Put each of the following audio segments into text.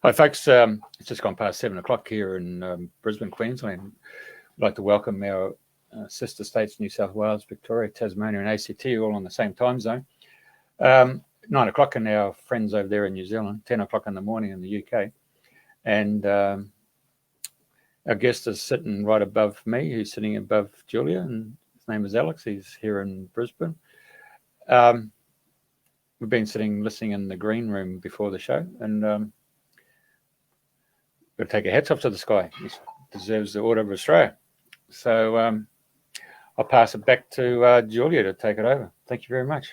Hi folks, it's just gone past 7 o'clock here in Brisbane, Queensland. I'd like to welcome our sister states, New South Wales, Victoria, Tasmania and ACT, all on the same time zone. 9 o'clock in our friends over there in New Zealand, 10 o'clock in the morning in the UK. And our guest is sitting right above me. He's sitting above Julia, and his name is Alex. He's here in Brisbane. We've been listening in the green room before the show, and we'll take our hats off to this guy. He deserves the Order of Australia. So I'll pass it back to Julia to take it over. Thank you very much.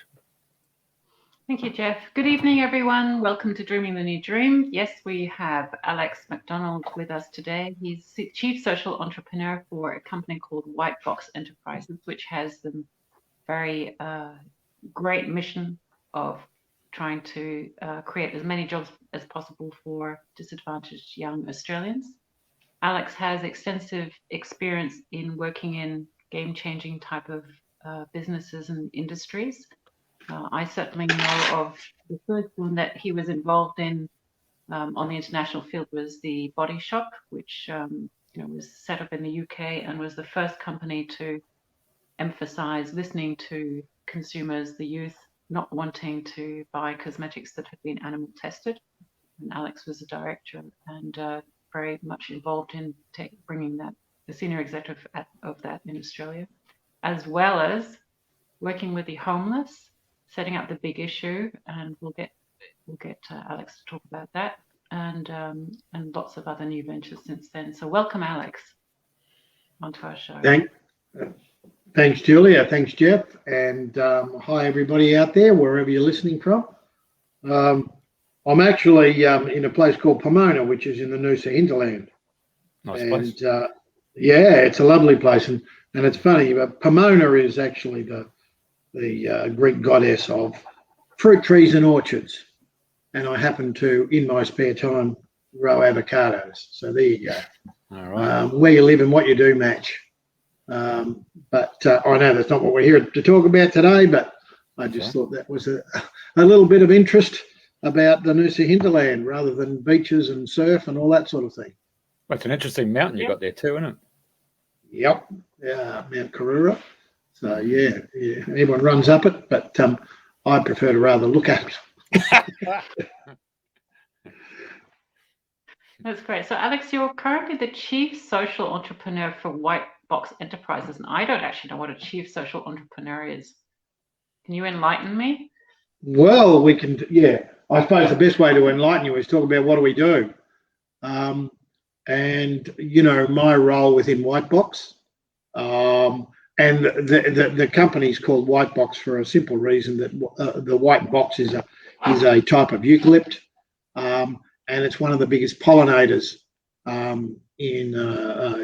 Thank you, Jeff. Good evening, everyone. Welcome to Dreaming the New Dream. Yes, we have Alex McDonald with us today. He's Chief Social Entrepreneur for a company called White Box Enterprises, which has the very great mission of trying to create as many jobs as possible for disadvantaged young Australians. Alex has extensive experience in working in game-changing type of businesses and industries. I certainly know of the first one that he was involved in on the international field was the Body Shop, which was set up in the UK and was the first company to emphasize listening to consumers, the youth, not wanting to buy cosmetics that had been animal tested. And Alex was the director and very much involved in bringing that, the senior executive of that in Australia, as well as working with the homeless, setting up the Big Issue, and we'll get Alex to talk about that, and lots of other new ventures since then. So welcome, Alex, onto our show. Thanks, Julia. Thanks, Jeff. And hi, everybody out there, wherever you're listening from. I'm actually in a place called Pomona, which is in the Noosa hinterland. Nice place. Yeah, it's a lovely place. And it's funny, but Pomona is actually the Greek goddess of fruit trees and orchards. And I happen to, in my spare time, grow avocados. So there you go. All right. Where you live and what you do match. But I know that's not what we're here to talk about today, but I just thought that was a little bit of interest about the Noosa hinterland rather than beaches and surf and all that sort of thing. Well, it's an interesting mountain you got there too, isn't it? Yep. Yeah, Mount Karura. So, yeah, everyone runs up it, but I prefer to rather look at it. That's great. So, Alex, you're currently the Chief Social Entrepreneur for White Box Enterprises, and I don't actually know what a Chief Social Entrepreneur is. Can you enlighten me? Well, we can, yeah. I suppose the best way to enlighten you is talk about what do we do. And, my role within White Box, and the company's called White Box for a simple reason that the white box is a type of eucalypt, and it's one of the biggest pollinators in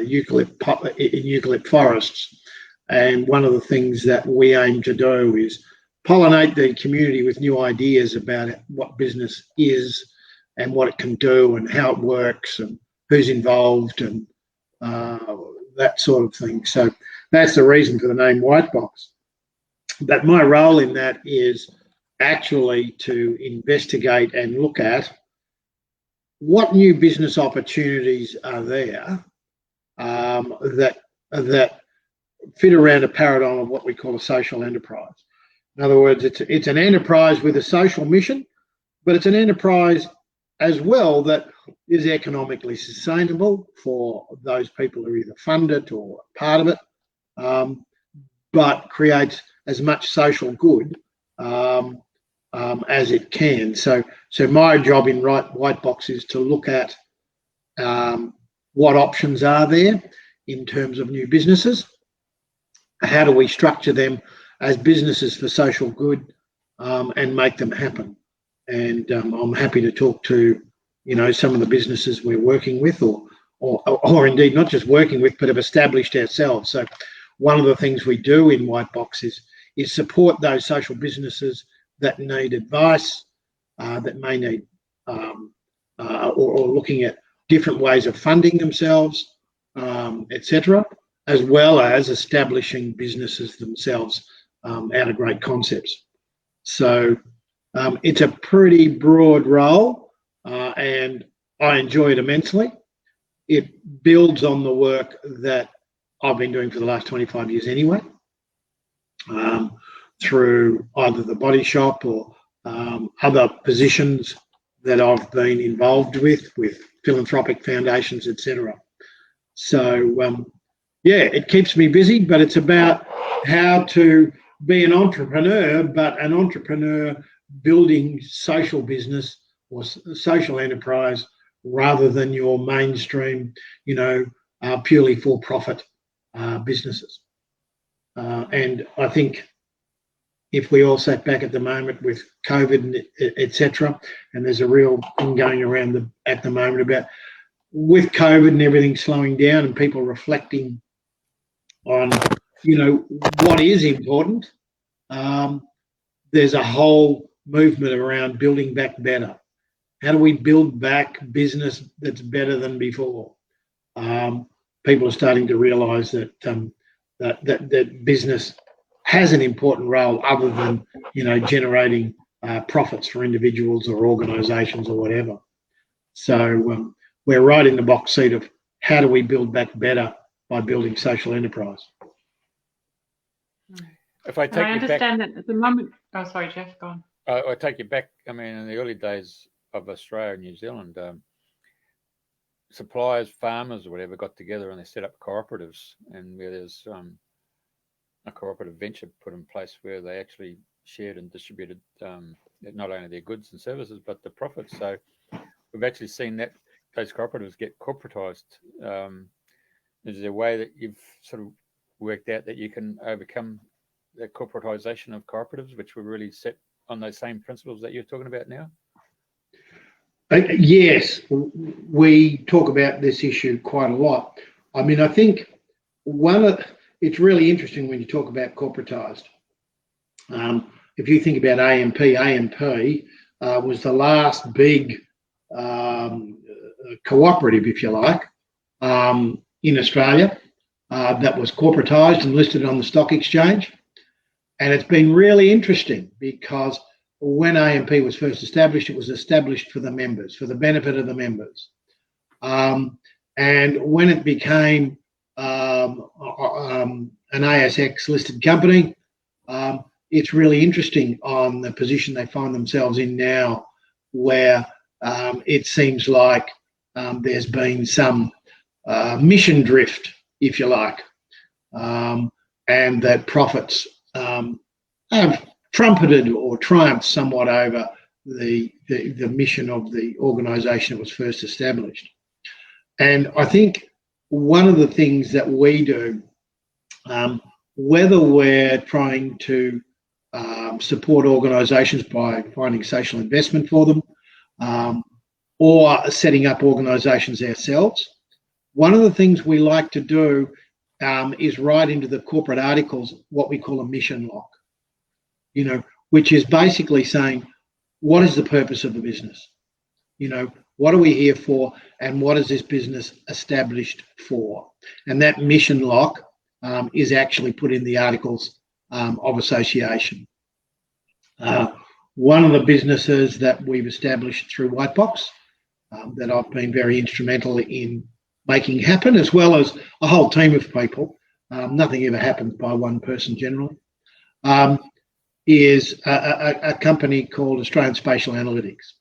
eucalypt forests. And one of the things that we aim to do is pollinate the community with new ideas about what business is and what it can do and how it works and who's involved and that sort of thing. So that's the reason for the name White Box. But my role in that is actually to investigate and look at what new business opportunities are there that fit around a paradigm of what we call a social enterprise. In other words, it's an enterprise with a social mission, but it's an enterprise as well that is economically sustainable for those people who either fund it or are part of it, but creates as much social good as it can. So my job in White Box is to look at what options are there in terms of new businesses. How do we structure them as businesses for social good and make them happen? And I'm happy to talk to, some of the businesses we're working with or indeed not just working with, but have established ourselves. So one of the things we do in White Box is support those social businesses that need advice, that may need or looking at different ways of funding themselves, etc., as well as establishing businesses themselves out of great concepts. So it's a pretty broad role, and I enjoy it immensely. It builds on the work that I've been doing for the last 25 years anyway, through either the body shop or other positions that I've been involved with philanthropic foundations, etc. So, it keeps me busy, but it's about how to be an entrepreneur, but an entrepreneur building social business or social enterprise rather than your mainstream, purely for-profit businesses. And I think if we all sat back at the moment with COVID, etc., and there's a real thing going around at the moment about with COVID and everything slowing down and people reflecting on, what is important, there's a whole movement around building back better. How do we build back business that's better than before? People are starting to realise that that business has an important role other than generating profits for individuals or organisations or whatever. So we're right in the box seat of how do we build back better by building social enterprise. If I take I understand that at the moment. Oh, sorry, Jeff, go on. I take you back. I mean, in the early days of Australia and New Zealand, suppliers, farmers, or whatever, got together and they set up cooperatives, and where there's a cooperative venture put in place where they actually shared and distributed not only their goods and services but the profits. So we've actually seen that those cooperatives get corporatized. Is there a way that you've sort of worked out that you can overcome the corporatization of cooperatives, which were really set on those same principles that you're talking about now? Yes, we talk about this issue quite a lot. I mean, I think it's really interesting when you talk about corporatized. If you think about AMP was the last big cooperative, if you like, in Australia that was corporatized and listed on the stock exchange. And it's been really interesting because when AMP was first established, it was established for the members, for the benefit of the members. And when it became an ASX listed company, it's really interesting on the position they find themselves in now, where it seems like there's been some mission drift, if you like, and that profits have trumpeted or triumphed somewhat over the mission of the organisation that was first established. And I think one of the things that we do, whether we're trying to support organisations by finding social investment for them, or setting up organisations ourselves, one of the things we like to do is write into the corporate articles what we call a mission lock, which is basically saying, what is the purpose of the business? What are we here for, and what is this business established for? And that mission lock is actually put in the articles of association. One of the businesses that we've established through Whitebox that I've been very instrumental in making happen, as well as a whole team of people, nothing ever happens by one person generally, is a company called Australian Spatial Analytics.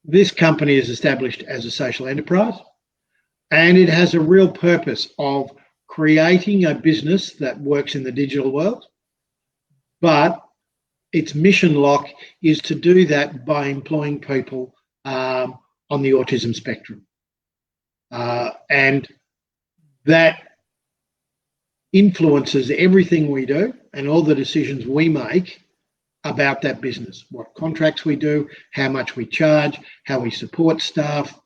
This company is established as a social enterprise, and it has a real purpose of creating a business that works in the digital world, but its mission lock is to do that by employing people on the autism spectrum. And that influences everything we do and all the decisions we make about that business, what contracts we do, how much we charge, how we support staff,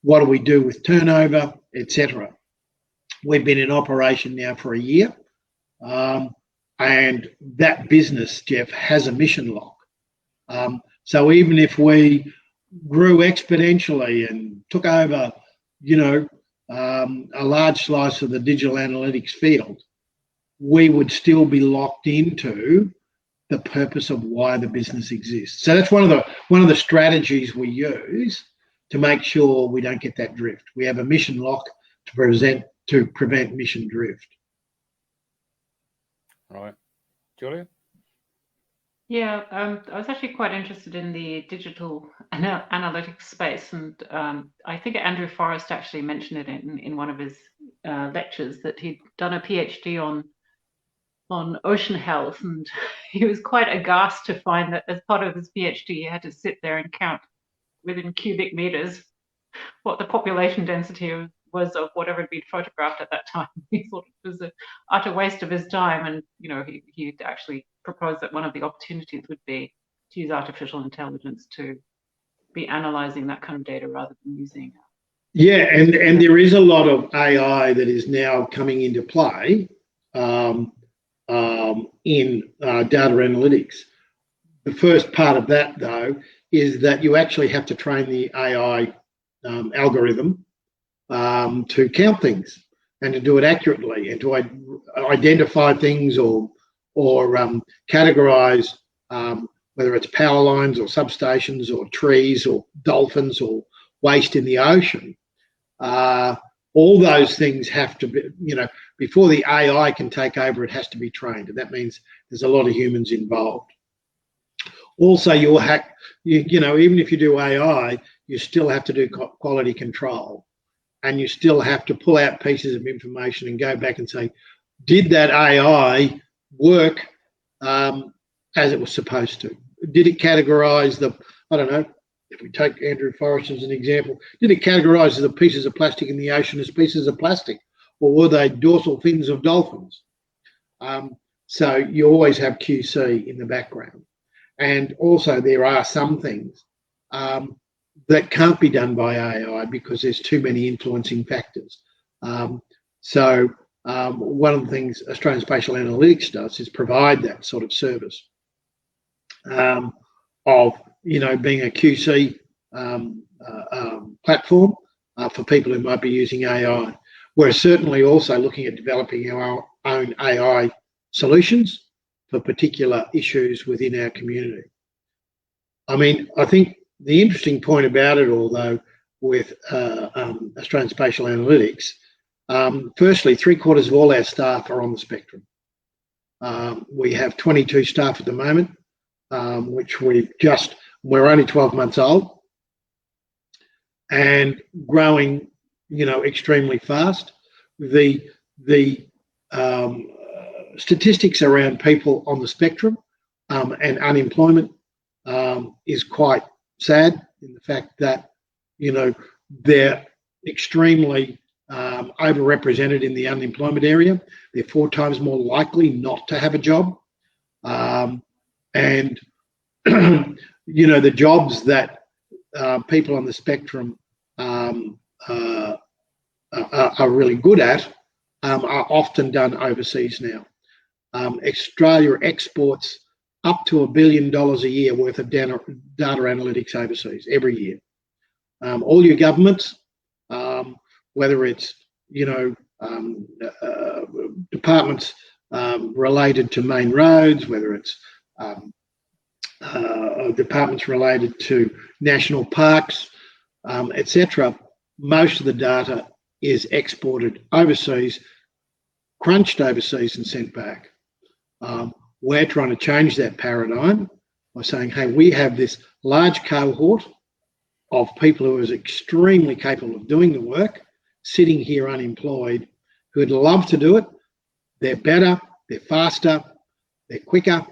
what do we do with turnover, etc. We've been in operation now for a year, and that business, Jeff, has a mission lock. So even if we grew exponentially and took over, a large slice of the digital analytics field, we would still be locked into the purpose of why the business exists. So that's one of the strategies we use to make sure we don't get that drift. We have a mission lock to prevent mission drift. Right. Julia? Yeah, I was actually quite interested in the digital analytics space, and I think Andrew Forrest actually mentioned it in one of his lectures, that he'd done a PhD on ocean health, and he was quite aghast to find that as part of his PhD he had to sit there and count within cubic meters what the population density was of whatever had been photographed at that time. He thought it was an utter waste of his time, and he actually proposed that one of the opportunities would be to use artificial intelligence to be analysing that kind of data rather than using. Yeah, and there is a lot of AI that is now coming into play in data analytics. The first part of that, though, is that you actually have to train the AI algorithm to count things and to do it accurately and to identify things or categorize whether it's power lines or substations or trees or dolphins or waste in the ocean. All those things have to be, before the AI can take over, it has to be trained, and that means there's a lot of humans involved. Also, even if you do AI, you still have to do quality control, and you still have to pull out pieces of information and go back and say, did that AI work as it was supposed to? Did it categorize if we take Andrew Forrest as an example, did it categorize the pieces of plastic in the ocean as pieces of plastic, or were they dorsal fins of dolphins? So you always have QC in the background. And also there are some things that can't be done by AI because there's too many influencing factors. So one of the things Australian Spatial Analytics does is provide that sort of service of being a QC platform for people who might be using AI. We're certainly also looking at developing our own AI solutions for particular issues within our community. I mean, I think the interesting point about it all, though, with Australian Spatial Analytics, firstly, 3/4 of all our staff are on the spectrum. We have 22 staff at the moment, which we're only 12 months old and growing, extremely fast. The statistics around people on the spectrum and unemployment is quite sad in the fact that, they're extremely overrepresented in the unemployment area. They're 4 times more likely not to have a job. And the jobs that people on the spectrum are really good at are often done overseas now. Australia exports up to $1 billion a year worth of data analytics overseas every year. All your governments, whether it's departments related to main roads, whether it's departments related to national parks, etc., most of the data is exported overseas, crunched overseas and sent back. We're trying to change that paradigm by saying, hey, we have this large cohort of people who are extremely capable of doing the work, sitting here unemployed, who'd love to do it. They're better, they're faster, they're quicker,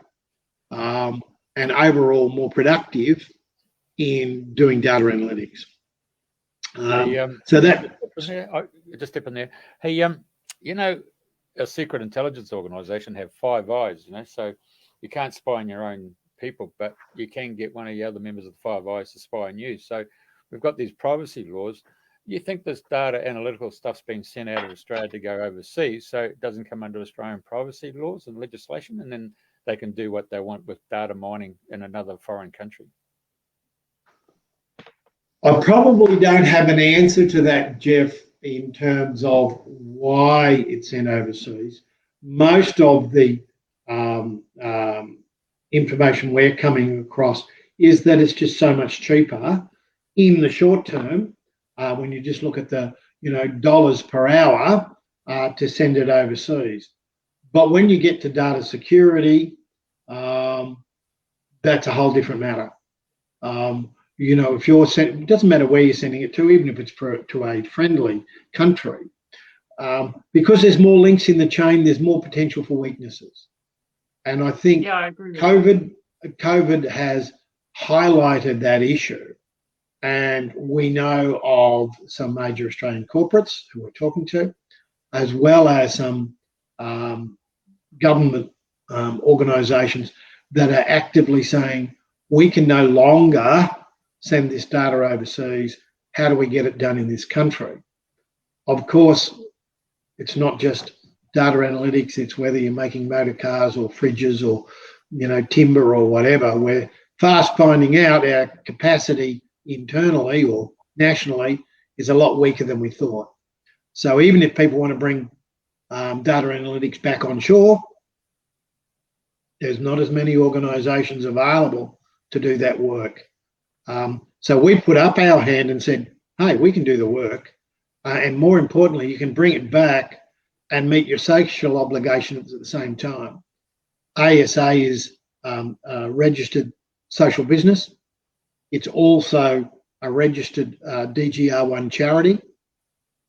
and overall more productive in doing data analytics. So that... Just step in there. Hey, a secret intelligence organisation have 5 eyes, so you can't spy on your own people, but you can get one of the other members of the 5 eyes to spy on you. So we've got these privacy laws. You think this data analytical stuff's been sent out of Australia to go overseas, so it doesn't come under Australian privacy laws and legislation, and then they can do what they want with data mining in another foreign country? I probably don't have an answer to that, Jeff, in terms of why it's sent overseas. Most of the information we're coming across is that it's just so much cheaper in the short term, when you just look at the dollars per hour to send it overseas. But when you get to data security, that's a whole different matter. If you're sending, it doesn't matter where you're sending it to, even if it's to a friendly country, because there's more links in the chain, there's more potential for weaknesses. And I think I agree. COVID has highlighted that issue. And we know of some major Australian corporates who we're talking to, as well as some government organisations that are actively saying, we can no longer send this data overseas. How do we get it done in this country? Of course, it's not just data analytics, it's whether you're making motor cars or fridges or, timber or whatever. We're fast finding out our capacity internally or nationally is a lot weaker than we thought. So even if people want to bring data analytics back onshore, there's not as many organisations available to do that work. So we put up our hand and said, hey, we can do the work. And more importantly, you can bring it back and meet your social obligations at the same time. ASA is a registered social business. It's also a registered DGR1 charity.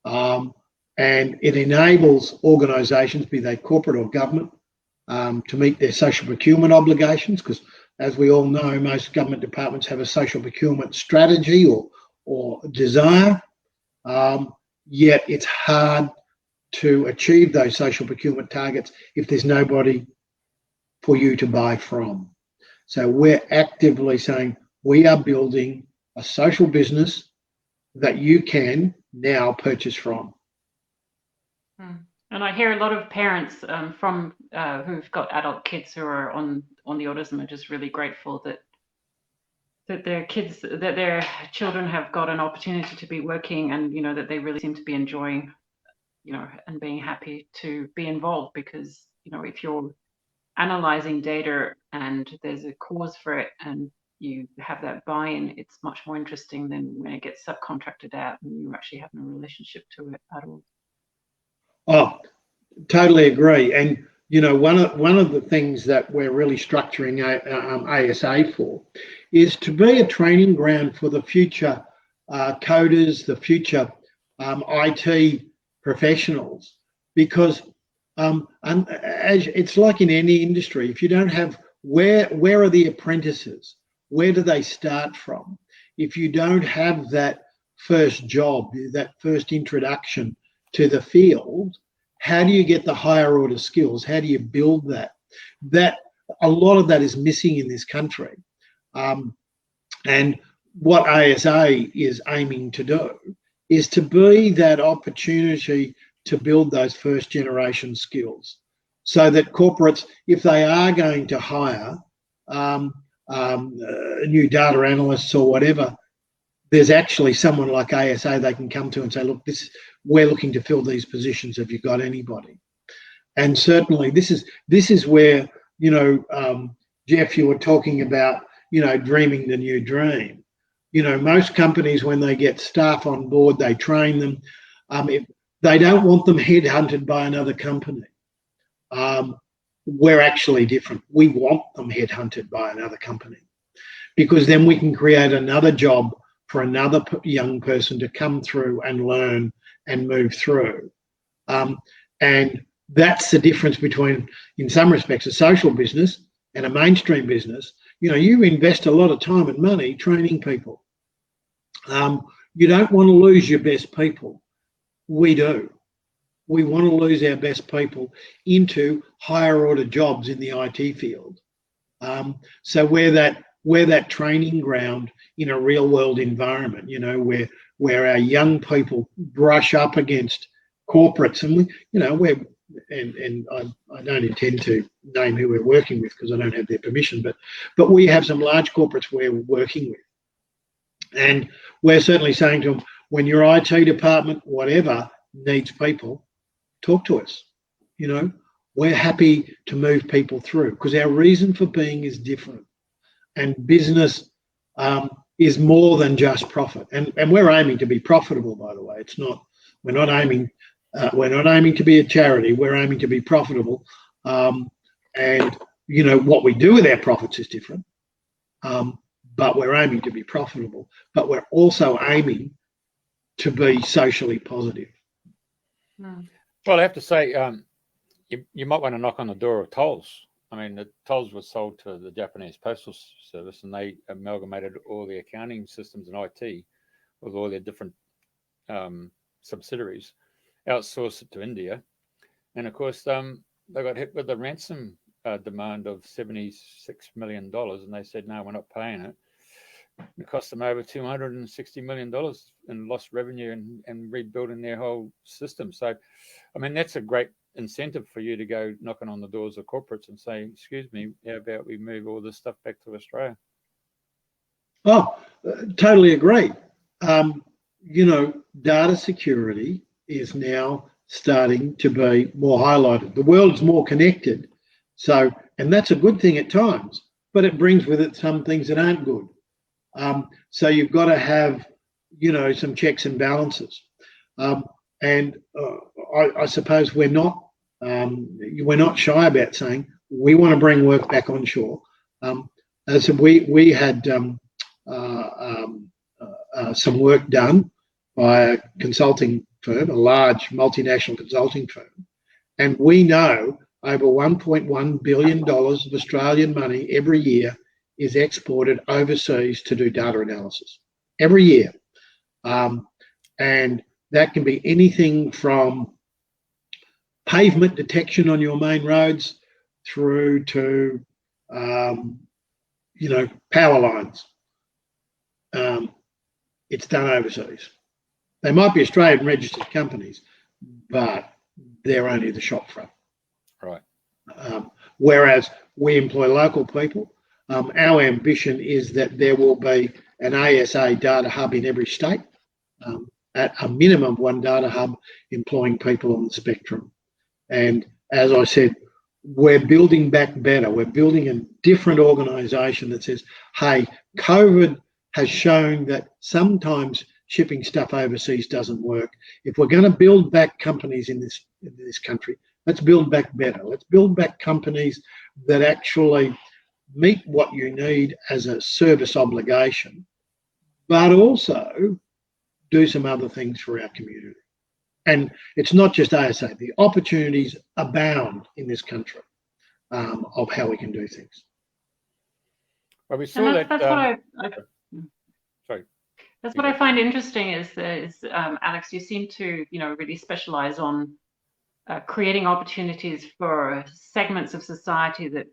And it enables organisations, be they corporate or government, to meet their social procurement obligations, because as we all know, most government departments have a social procurement strategy or desire, yet it's hard to achieve those social procurement targets if there's nobody for you to buy from. So we're actively saying we are building a social business that you can now purchase from. And I hear a lot of parents from who've got adult kids who are on the autism are just really grateful that their children have got an opportunity to be working, and that they really seem to be enjoying, and being happy to be involved, because if you're analyzing data and there's a cause for it and you have that buy-in, it's much more interesting than when it gets subcontracted out and you actually have no relationship to it at all. Oh, totally agree. And one of the things that we're really structuring ASA for is to be a training ground for the future coders, the future IT professionals, because it's like in any industry. If you don't have where are the apprentices? Where do they start from? If you don't have that first job, that first introduction to the field, how do you get the higher order skills? How do you build that? That a lot of that is missing in this country. And what ASA is aiming to do is to be that opportunity to build those first generation skills, so that corporates, if they are going to hire new data analysts or whatever, there's actually someone like ASA they can come to and say, look, we're looking to fill these positions. Have you got anybody? And certainly this is where, Jeff, you were talking about, dreaming the new dream. Most companies, when they get staff on board, they train them. If they don't want them headhunted by another company. We're actually different. We want them headhunted by another company, because then we can create another job for another young person to come through and learn and move through. And that's the difference between, in some respects, a social business and a mainstream business. You invest a lot of time and money training people. You don't want to lose your best people. We do. We want to lose our best people into higher order jobs in the IT field. So we're that training ground in a real world environment, where our young people brush up against corporates, and I don't intend to name who we're working with because I don't have their permission, but we have some large corporates we're working with, and we're certainly saying to them, when your IT department, whatever, needs people, talk to us. We're happy to move people through, because our reason for being is different. And business is more than just profit, and we're aiming to be profitable. By the way, it's not. We're not aiming. We're not aiming to be a charity. We're aiming to be profitable, and what we do with our profits is different. But we're aiming to be profitable. But we're also aiming to be socially positive. Well, I have to say, you might want to knock on the door of tolls. I mean, the tolls were sold to the Japanese Postal Service, and they amalgamated all the accounting systems and IT with all their different subsidiaries, outsourced it to India, and of course, they got hit with a ransom demand of $76 million, and they said, no, we're not paying it. It cost them over $260 million in lost revenue and rebuilding their whole system. So, I mean, that's a great incentive for you to go knocking on the doors of corporates and say, excuse me, how about we move all this stuff back to Australia? Oh, totally agree. Data security is now starting to be more highlighted. The world's more connected. So, and that's a good thing at times, but it brings with it some things that aren't good. So you've got to have, some checks and balances. And I suppose we're not shy about saying we want to bring work back onshore. As we had some work done by a consulting firm, a large multinational consulting firm, and we know over $1.1 billion of Australian money every year is exported overseas to do data analysis every year. And that can be anything from pavement detection on your main roads through to, power lines. It's done overseas. They might be Australian registered companies, but they're only the shop front. Right. Whereas we employ local people. Our ambition is that there will be an ASA data hub in every state, at a minimum one data hub employing people on the spectrum. And as I said, we're building back better. We're building a different organisation that says, hey, COVID has shown that sometimes shipping stuff overseas doesn't work. If we're going to build back companies in this country, let's build back better. Let's build back companies that actually meet what you need as a service obligation, but also do some other things for our community. And it's not just ASA. The opportunities abound in this country of how we can do things. Well, we saw that. That's what I find interesting is Alex, you seem to really specialize on creating opportunities for segments of society that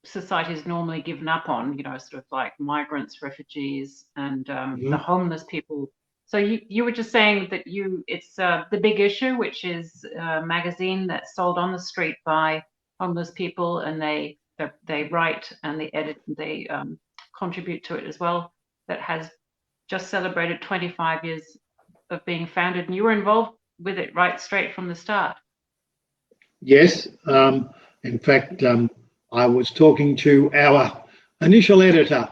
society is normally given up on, sort of like migrants, refugees, and the homeless people. So you were just saying that it's The Big Issue, which is a magazine that's sold on the street by homeless people, and they write and they edit and they contribute to it as well. That has just celebrated 25 years of being founded, and you were involved with it right straight from the start. Yes, in fact, I was talking to our initial editor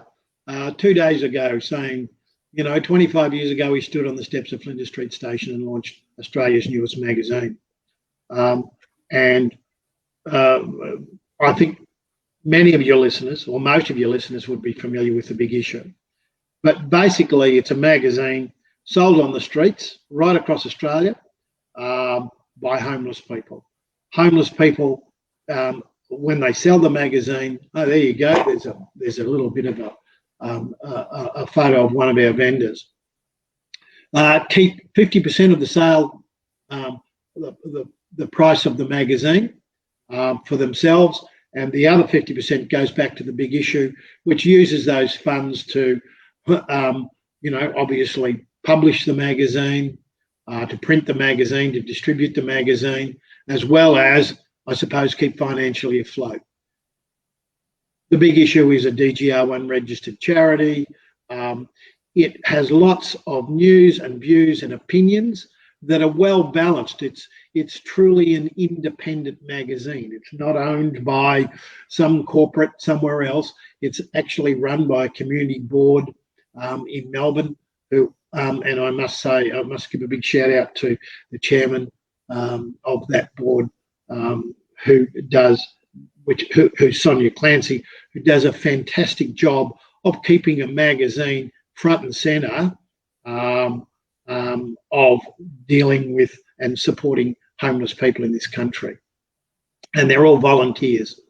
2 days ago, saying, 25 years ago, he stood on the steps of Flinders Street Station and launched Australia's newest magazine. And I think many of your listeners, or most of your listeners, would be familiar with The Big Issue. But basically, it's a magazine sold on the streets right across Australia by homeless people. Homeless people, when they sell the magazine, there you go. There's a little bit of a photo of one of our vendors. Keep 50% of the sale, the price of the magazine for themselves, and the other 50% goes back to The Big Issue, which uses those funds to, obviously publish the magazine, to print the magazine, to distribute the magazine, as well as, I suppose, keep financially afloat. The Big Issue is a DGR1 registered charity. It has lots of news and views and opinions that are well balanced. It's truly an independent magazine. It's not owned by some corporate somewhere else. It's actually run by a community board in Melbourne, who and I must say, I must give a big shout out to the chairman of that board, who's Sonia Clancy, who does a fantastic job of keeping a magazine front and centre of dealing with and supporting homeless people in this country. And they're all volunteers.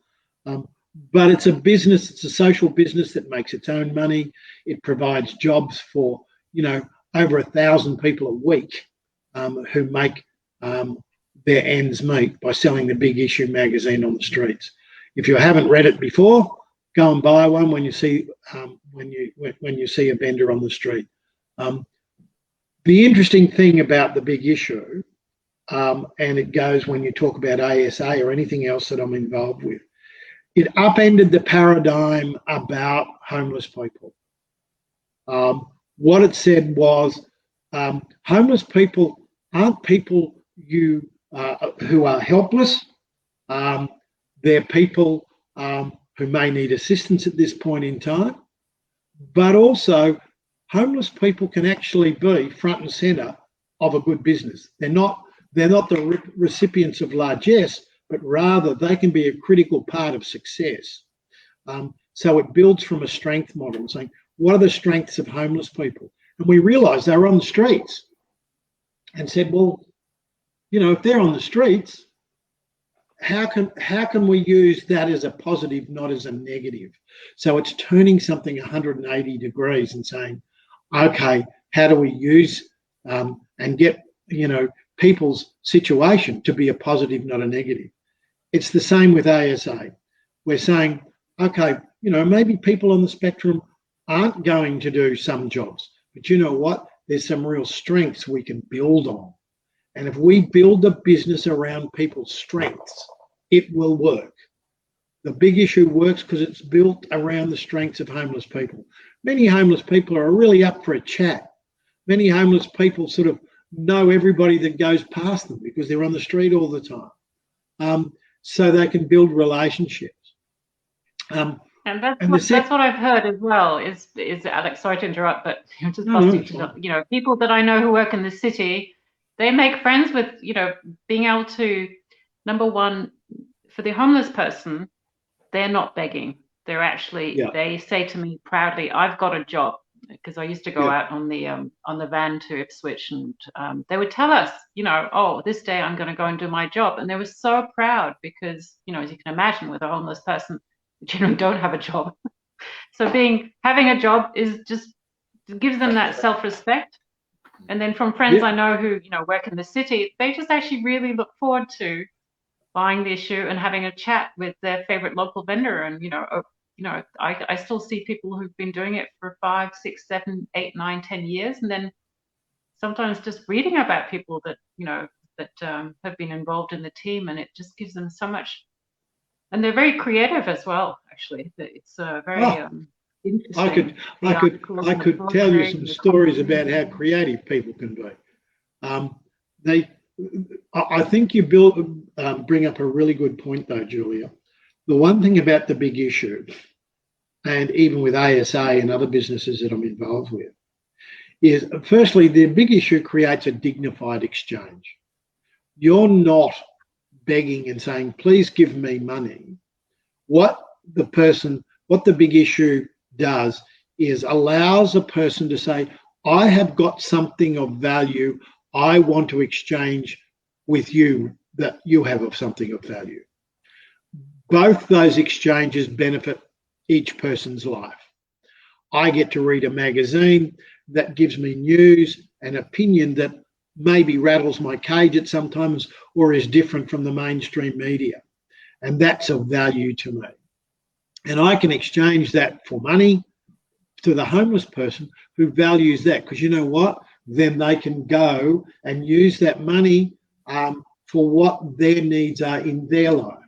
But it's a business, it's a social business that makes its own money. It provides jobs for, over 1,000 people a week who make their ends meet by selling the Big Issue magazine on the streets. If you haven't read it before, go and buy one when you see when you see a vendor on the street. The interesting thing about the Big Issue, and it goes when you talk about ASA or anything else that I'm involved with, it upended the paradigm about homeless people. What it said was, homeless people aren't people who are helpless. They're people who may need assistance at this point in time, but also homeless people can actually be front and centre of a good business. They're not the recipients of largesse, but rather they can be a critical part of success. So it builds from a strength model, saying, what are the strengths of homeless people? And we realised they were on the streets and said, well, if they're on the streets, how can we use that as a positive, not as a negative? So it's turning something 180 degrees and saying, okay, how do we use and get, people's situation to be a positive, not a negative? It's the same with ASA. We're saying, okay, maybe people on the spectrum aren't going to do some jobs, but you know what? There's some real strengths we can build on. And if we build a business around people's strengths, it will work. The Big Issue works because it's built around the strengths of homeless people. Many homeless people are really up for a chat. Many homeless people sort of know everybody that goes past them because they're on the street all the time. So they can build relationships. And that's what I've heard as well. Is Alex? Sorry to interrupt, but I'm just busting. People that I know who work in the city, they make friends with being able to. Number one, for the homeless person, they're not begging. They're actually they say to me proudly, "I've got a job," because I used to go out on the van to Ipswich, and they would tell us, oh, this day I'm going to go and do my job, and they were so proud because as you can imagine, with a homeless person, they generally don't have a job. So having a job is just gives them that self-respect. And then from friends I know who work in the city, they just actually really look forward to buying the issue and having a chat with their favorite local vendor. And I still see people who've been doing it for 5, 6, 7, 8, 9, 10 years, and then sometimes just reading about people that have been involved in the team, and it just gives them so much. And they're very creative as well. Actually, it's very interesting. I could tell you some stories about how creative people can be. I think you bring up a really good point though, Julia. The one thing about the Big Issue, and even with ASA and other businesses that I'm involved with, is firstly, the Big Issue creates a dignified exchange. You're not begging and saying, please give me money. What the Big Issue does is allows a person to say, I have got something of value. I want to exchange with you that you have of something of value. Both those exchanges benefit each person's life. I get to read a magazine that gives me news and opinion that maybe rattles my cage at sometimes or is different from the mainstream media. And that's of value to me. And I can exchange that for money to the homeless person who values that, because you know what? Then they can go and use that money for what their needs are in their life.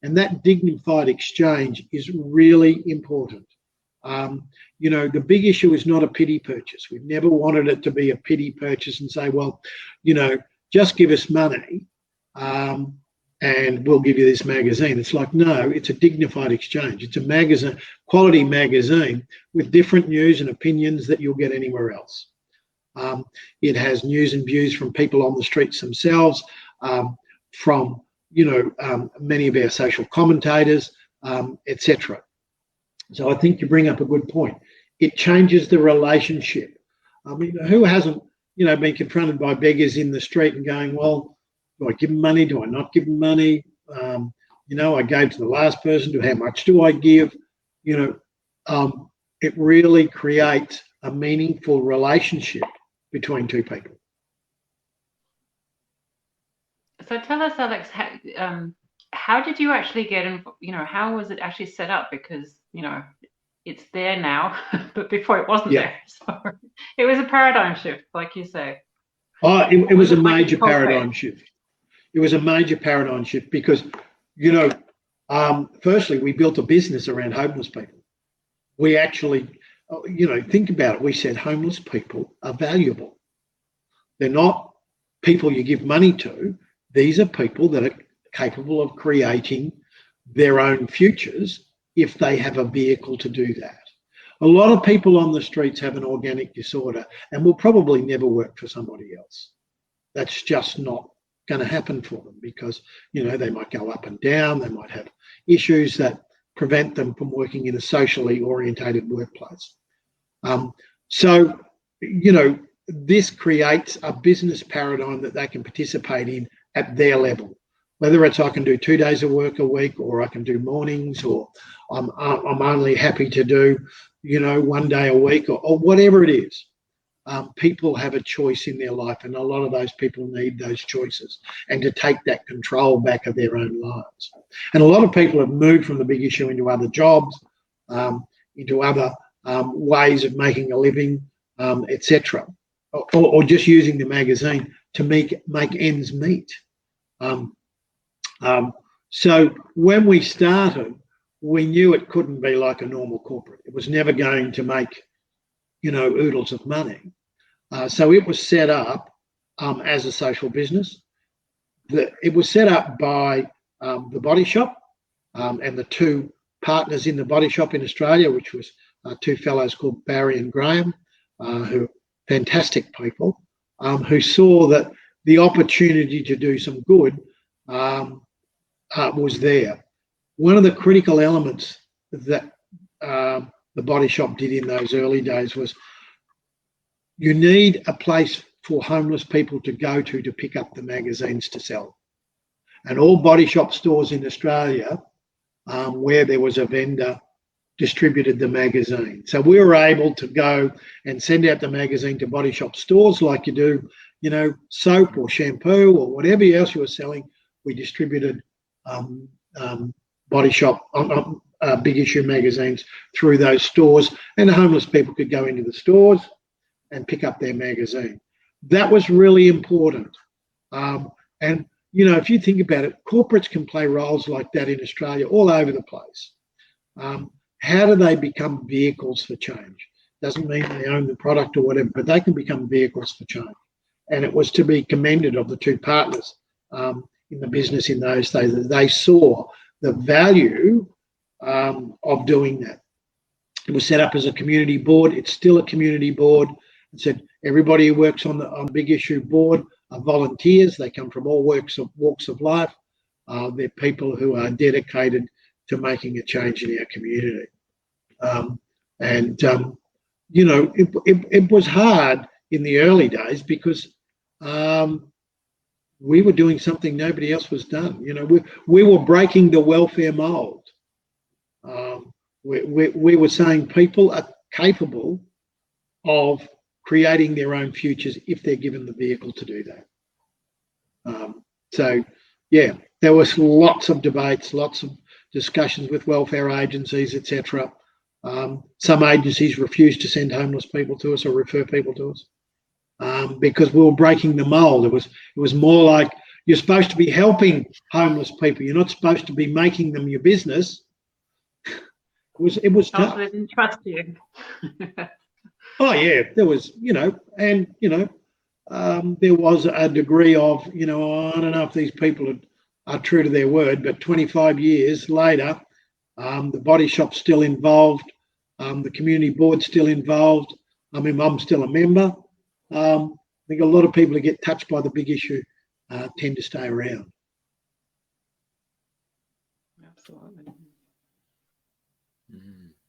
And that dignified exchange is really important. The Big Issue is not a pity purchase. We've never wanted it to be a pity purchase and say, well, just give us money. and we'll give you this magazine. It's like, no, it's a dignified exchange. It's a magazine, quality magazine with different news and opinions that you'll get anywhere else. It has news and views from people on the streets themselves, from many of our social commentators, etc. So I think you bring up a good point. It changes the relationship. I mean, who hasn't, been confronted by beggars in the street and going, well, do I give them money? Do I not give them money? I gave to the last person. How much do I give? It really creates a meaningful relationship between two people. So tell us, Alex, how did you actually get in? How was it actually set up? Because it's there now, but before it wasn't there. So it was a paradigm shift, like you say. It was a major paradigm shift. It was a major paradigm shift because, firstly, we built a business around homeless people. We actually, think about it. We said homeless people are valuable. They're not people you give money to. These are people that are capable of creating their own futures if they have a vehicle to do that. A lot of people on the streets have an organic disorder and will probably never work for somebody else. That's just not going to happen for them because, they might go up and down. They might have issues that prevent them from working in a socially orientated workplace. This creates a business paradigm that they can participate in at their level. Whether it's I can do 2 days of work a week, or I can do mornings, or I'm only happy to do, 1 day a week, or whatever it is. People have a choice in their life, and a lot of those people need those choices and to take that control back of their own lives. And a lot of people have moved from the big issue into other jobs, into other ways of making a living, etc., or just using the magazine to make ends meet. So when we started, we knew it couldn't be like a normal corporate. It was never going to make, oodles of money. So it was set up as a social business. It was set up by the Body Shop and the two partners in the Body Shop in Australia, which was two fellows called Barry and Graham, who are fantastic people, who saw that the opportunity to do some good was there. One of the critical elements that the Body Shop did in those early days was you need a place for homeless people to go to pick up the magazines to sell. And all Body Shop stores in Australia, where there was a vendor, distributed the magazine. So we were able to go and send out the magazine to Body Shop stores like you do, soap or shampoo or whatever else you were selling. We distributed Body Shop big issue magazines through those stores, and the homeless people could go into the stores and pick up their magazine. That was really important. And if you think about it, corporates can play roles like that in Australia all over the place. How do they become vehicles for change? Doesn't mean they own the product or whatever, but they can become vehicles for change. And it was to be commended of the two partners in the business in those days that they saw the value of doing that. It was set up as a community board. It's still a community board. It said everybody who works on the big issue board are volunteers. They come from all walks of life. They're people who are dedicated to making a change in our community. It was hard in the early days because we were doing something nobody else was done. We were breaking the welfare mold. We were saying people are capable of creating their own futures if they're given the vehicle to do that. There was lots of debates, lots of discussions with welfare agencies, etc. Some agencies refused to send homeless people to us or refer people to us because we were breaking the mold. It was more like you're supposed to be helping homeless people. You're not supposed to be making them your business. It was tough. They didn't trust you. Oh yeah, there was, there was a degree of, I don't know if these people are true to their word, but 25 years later, the body shop's still involved, the community board's still involved. I mean, I'm still a member. I think a lot of people who get touched by the big issue tend to stay around. Absolutely.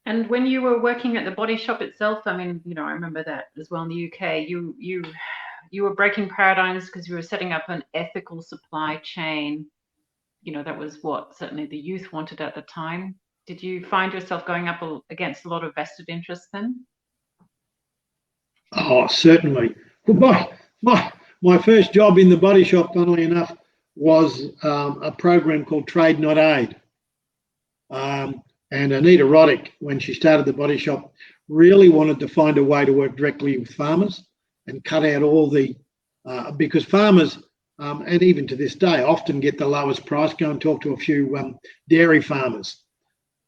And when you were working at the body shop itself, I mean, you know, I remember that as well in the UK. You were breaking paradigms because you were setting up an ethical supply chain. You know, that was what certainly the youth wanted at the time. Did you find yourself going up against a lot of vested interests then? Oh, certainly. Well, my first job in the body shop, funnily enough, was a program called Trade Not Aid. And Anita Roddick, when she started the body shop, really wanted to find a way to work directly with farmers and cut out all the, because farmers, and even to this day, often get the lowest price. Go and talk to a few dairy farmers.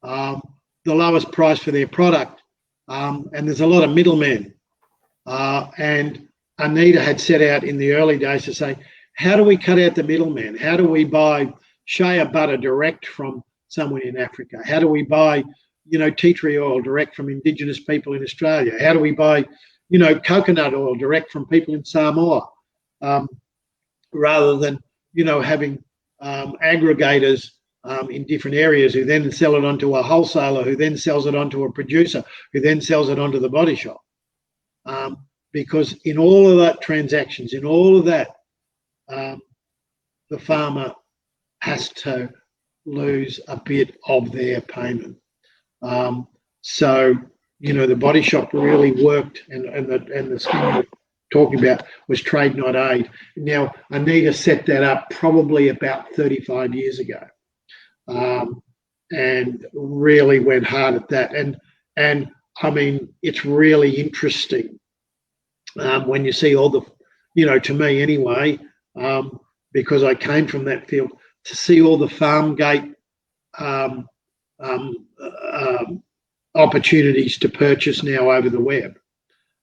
The lowest price for their product. And there's a lot of middlemen. And Anita had set out in the early days to say, how do we cut out the middleman? How do we buy shea butter direct from someone in Africa? How do we buy, you know, tea tree oil direct from Indigenous people in Australia? How do we buy, you know, coconut oil direct from people in Samoa? Rather than, you know, having aggregators in different areas who then sell it onto a wholesaler, who then sells it onto a producer, who then sells it onto the body shop. Because in all of that transactions, in all of that, the farmer has to lose a bit of their payment. So, you know, the body shop really worked, and the scheme we're talking about was Trade Not Aid. Now, Anita set that up probably about 35 years ago, and really went hard at that. And I mean, it's really interesting when you see all the, you know, to me anyway, because I came from that field, to see all the farm gate opportunities to purchase now over the web.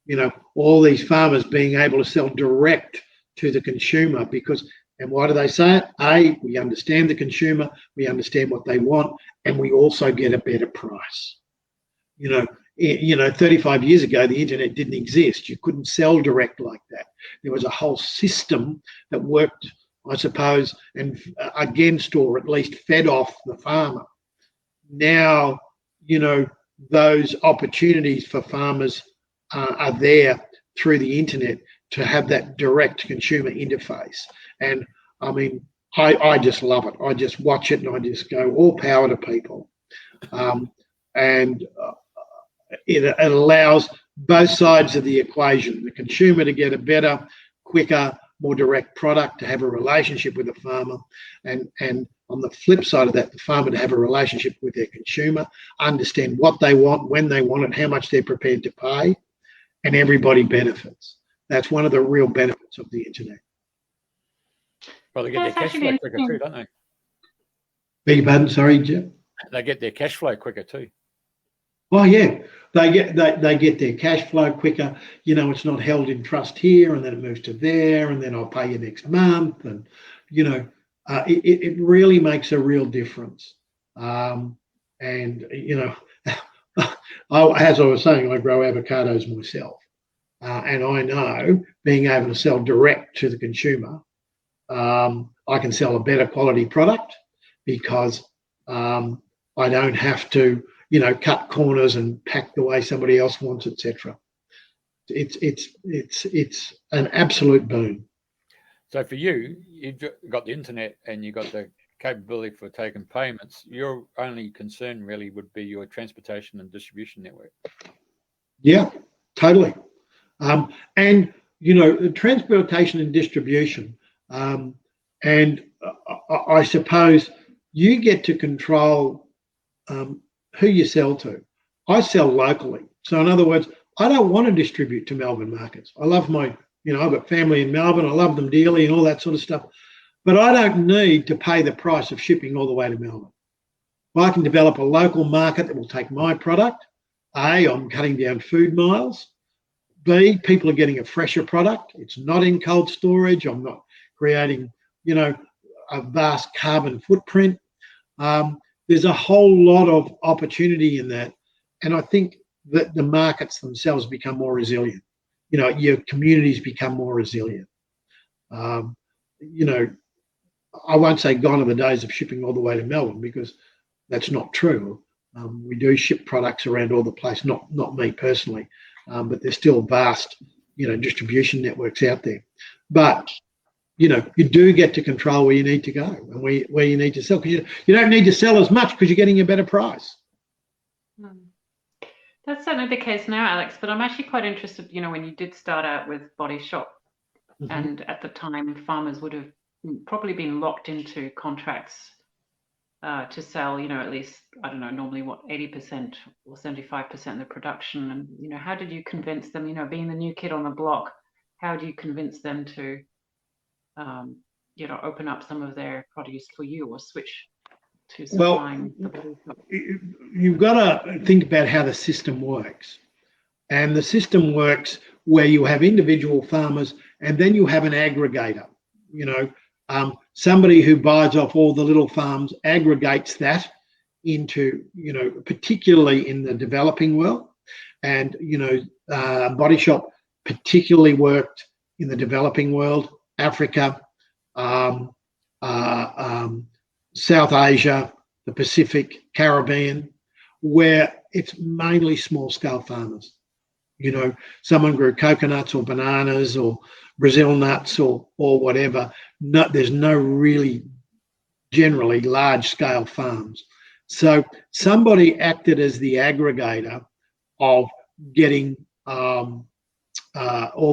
You know, all these farmers being able to sell direct to the consumer because, and why do they say it? A, we understand the consumer, we understand what they want, and we also get a better price. You know, 35 years ago, the internet didn't exist. You couldn't sell direct like that. There was a whole system that worked, I suppose, and against or at least fed off the farmer. Now, you know, those opportunities for farmers are there through the internet to have that direct consumer interface. And I mean, I just love it. I just watch it and I just go, all power to people. And it allows both sides of the equation, the consumer to get a better, quicker, more direct product, to have a relationship with the farmer, and on the flip side of that, the farmer to have a relationship with their consumer, understand what they want, when they want it, how much they're prepared to pay, and everybody benefits. That's one of the real benefits of the internet. Well, they get their cash flow quicker too, don't they? Beg your pardon, sorry, Jeff? They get their cash flow quicker too. Oh yeah, they get their cash flow quicker. You know, it's not held in trust here, and then it moves to there, and then I'll pay you next month, and you know, it really makes a real difference. And you know, as I was saying, I grow avocados myself, and I know being able to sell direct to the consumer, I can sell a better quality product because I don't have to, you know, cut corners and pack the way somebody else wants, etc. It's an absolute boon. So for you, you've got the internet and you've got the capability for taking payments. Your only concern really would be your transportation and distribution network. Yeah, totally. And you know, transportation and distribution, and I suppose you get to control who you sell to. I sell locally. So in other words, I don't want to distribute to Melbourne markets. I love my, you know, I've got family in Melbourne. I love them dearly and all that sort of stuff. But I don't need to pay the price of shipping all the way to Melbourne. Well, I can develop a local market that will take my product. A, I'm cutting down food miles. B, people are getting a fresher product. It's not in cold storage. I'm not creating, you know, a vast carbon footprint. There's a whole lot of opportunity in that, and I think that the markets themselves become more resilient. Your communities become more resilient. I won't say gone are the days of shipping all the way to Melbourne, because that's not true. We do ship products around all the place, not me personally, but there's still vast, distribution networks out there. But, you do get to control where you need to go and where you need to sell, because you don't need to sell as much because you're getting a better price. That's certainly the case now, Alex, but I'm actually quite interested, when you did start out with Body Shop, and at the time farmers would have probably been locked into contracts to sell, at least, I don't know, normally 80% or 75% of the production. And, how did you convince them, being the new kid on the block, how do you convince them to, open up some of their produce for you or switch to supplying the Body Shop? You've got to think about how the system works. And the system works where you have individual farmers and then you have an aggregator. Somebody who buys off all the little farms aggregates that into, particularly in the developing world. And, Body Shop particularly worked in the developing world, Africa, South Asia, the Pacific, Caribbean, where it's mainly small scale farmers. Someone grew coconuts or bananas or Brazil nuts or whatever. There's no really generally large scale farms. So somebody acted as the aggregator of getting all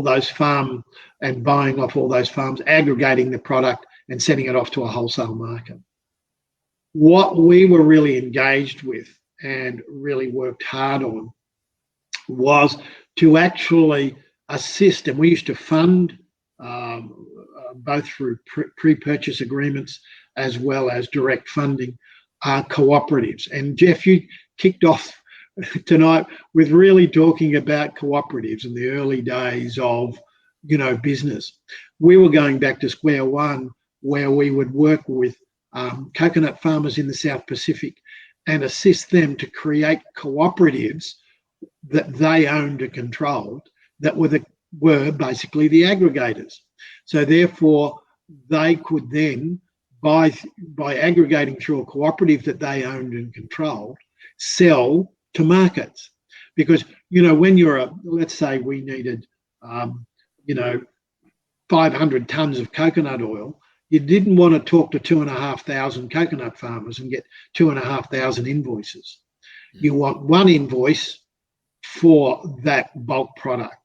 those farms and buying off all those farms, aggregating the product and sending it off to a wholesale market. What we were really engaged with and really worked hard on was to actually assist, and we used to fund both through pre-purchase agreements as well as direct funding, cooperatives. And Jeff, you kicked off tonight with really talking about cooperatives in the early days of, business. We were going back to square one, where we would work with coconut farmers in the South Pacific and assist them to create cooperatives that they owned and controlled, that were basically the aggregators. So therefore, they could then, by aggregating through a cooperative that they owned and controlled, sell to markets. Because, when let's say we needed, 500 tons of coconut oil, you didn't want to talk to 2,500 coconut farmers and get 2,500 invoices. You want one invoice for that bulk product.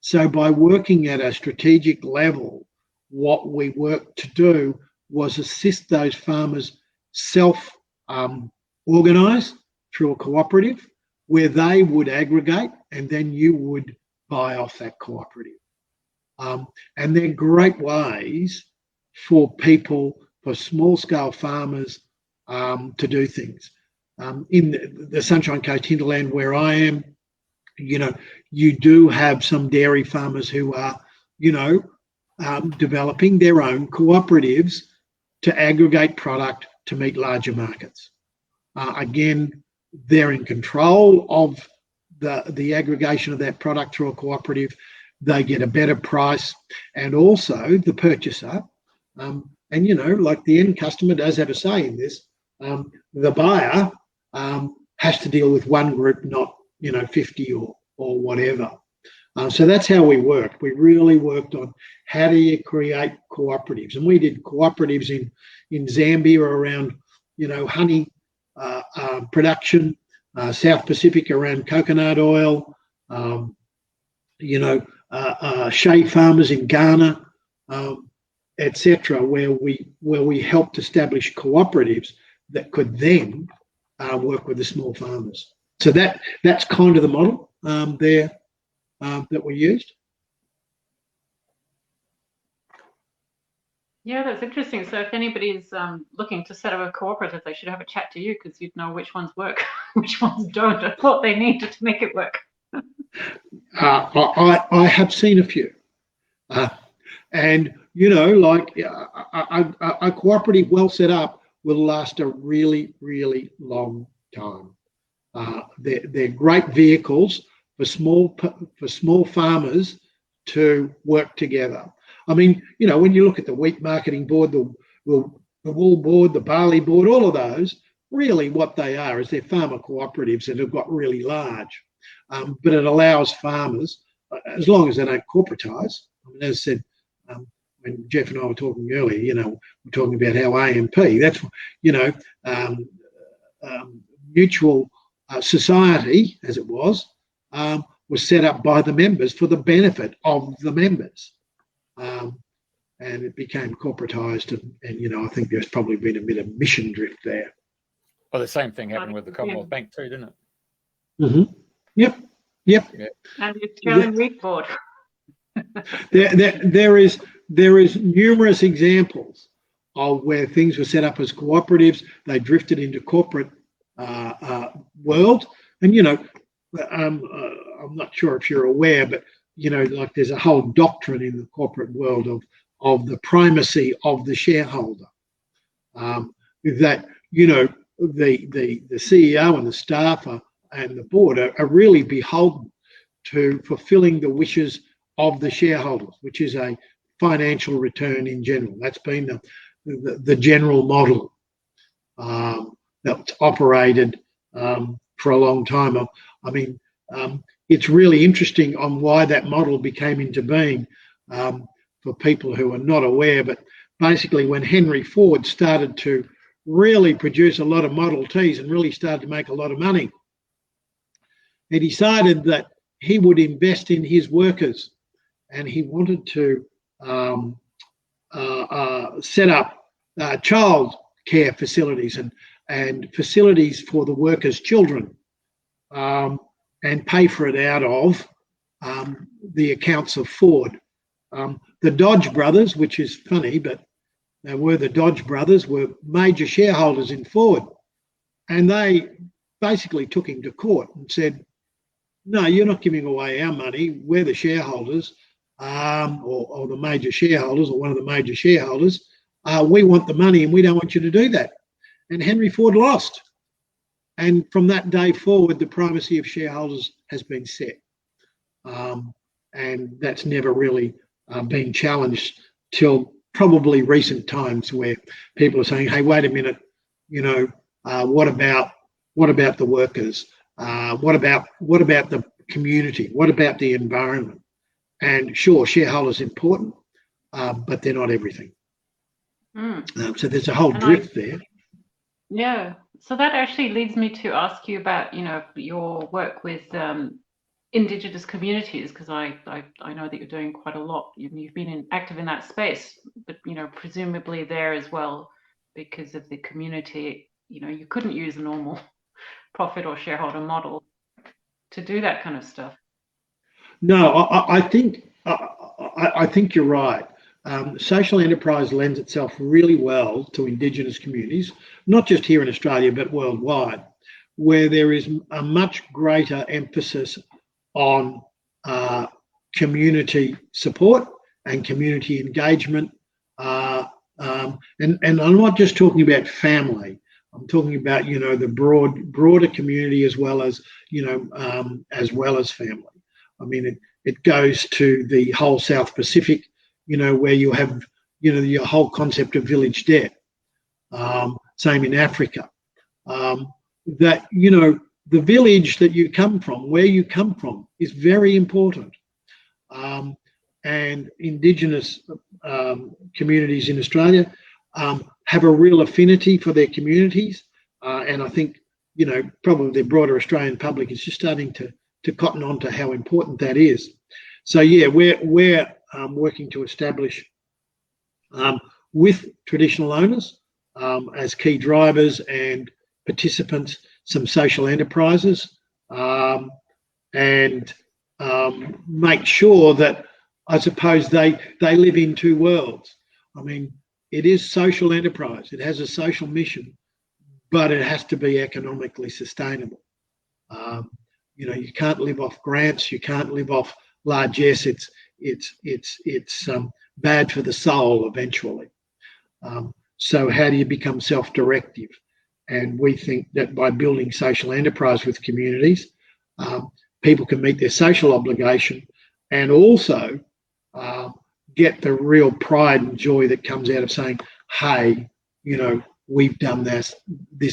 So by working at a strategic level, what we worked to do was assist those farmers self-organise through a cooperative where they would aggregate and then you would buy off that cooperative. And they're great ways for people, for small-scale farmers to do things. In the Sunshine Coast hinterland where I am, you do have some dairy farmers who are, developing their own cooperatives to aggregate product to meet larger markets. Again, they're in control of the aggregation of that product through a cooperative. They get a better price, and also the purchaser, and like the end customer does have a say in this. The buyer has to deal with one group, not 50 or whatever. So that's how we worked. We really worked on how do you create cooperatives, and we did cooperatives in Zambia around honey production, South Pacific around coconut oil, shea farmers in Ghana, etc., where we helped establish cooperatives that could then work with the small farmers. So that's kind of the model there that we used. Yeah, that's interesting. So if anybody's looking to set up a cooperative, they should have a chat to you, because you'd know which ones work, which ones don't, and what they need to make it work. I have seen a few. And like a cooperative well set up will last a really, really long time. They're great vehicles for small farmers to work together. I mean, when you look at the wheat marketing board, the wool board, the barley board, all of those, really what they are is they're farmer cooperatives that have got really large. But it allows farmers, as long as they don't corporatise. I mean, as I said, when Jeff and I were talking earlier, we're talking about how AMP, that's, mutual society, as it was set up by the members for the benefit of the members. And it became corporatised, and I think there's probably been a bit of mission drift there. Well, the same thing happened with the Commonwealth Bank too, didn't it? Mm-hmm. Yep. And the Australian Wheat Board. There is numerous examples of where things were set up as cooperatives. They drifted into corporate world, and I'm not sure if you're aware, but like there's a whole doctrine in the corporate world of the primacy of the shareholder. That the CEO and the staff and the board are really beholden to fulfilling the wishes of the shareholders, which is a financial return in general. That's been the general model that's operated for a long time. I mean, it's really interesting on why that model became into being for people who are not aware. But basically, when Henry Ford started to really produce a lot of Model Ts and really started to make a lot of money, he decided that he would invest in his workers, and he wanted to set up child care facilities and facilities for the workers' children, and pay for it out of the accounts of Ford. The Dodge brothers, which is funny, but they were the Dodge brothers, were major shareholders in Ford, and they basically took him to court and said, no, you're not giving away our money. We're the shareholders, or the major shareholders, or one of the major shareholders. We want the money, and we don't want you to do that. And Henry Ford lost. And from that day forward, the primacy of shareholders has been set. And that's never really been challenged till probably recent times, where people are saying, hey, wait a minute, what about the workers? What about the community? What about the environment? And sure, shareholders are important, but they're not everything. So there's a whole drift there. Yeah. So that actually leads me to ask you about, your work with Indigenous communities, because I know that you're doing quite a lot. You've been active in that space, but presumably there as well, because of the community, you couldn't use a normal profit or shareholder model to do that kind of stuff. No, I think you're right. Social enterprise lends itself really well to Indigenous communities, not just here in Australia, but worldwide, where there is a much greater emphasis on community support and community engagement. And I'm not just talking about family. I'm talking about, the broader community as well as family. I mean, it goes to the whole South Pacific, where you have, your whole concept of village debt. Same in Africa. That, the village that you come from, where you come from, is very important. And Indigenous communities in Australia have a real affinity for their communities. And I think, probably the broader Australian public is just starting to cotton on to how important that is. So, yeah, we're working to establish with traditional owners as key drivers and participants some social enterprises, and make sure that, I suppose, they live in two worlds. I mean, it is social enterprise. It has a social mission, but it has to be economically sustainable. You can't live off grants. You can't live off large assets. it's bad for the soul eventually. So how do you become self-directive? And we think that by building social enterprise with communities, people can meet their social obligation and also get the real pride and joy that comes out of saying, hey, we've done this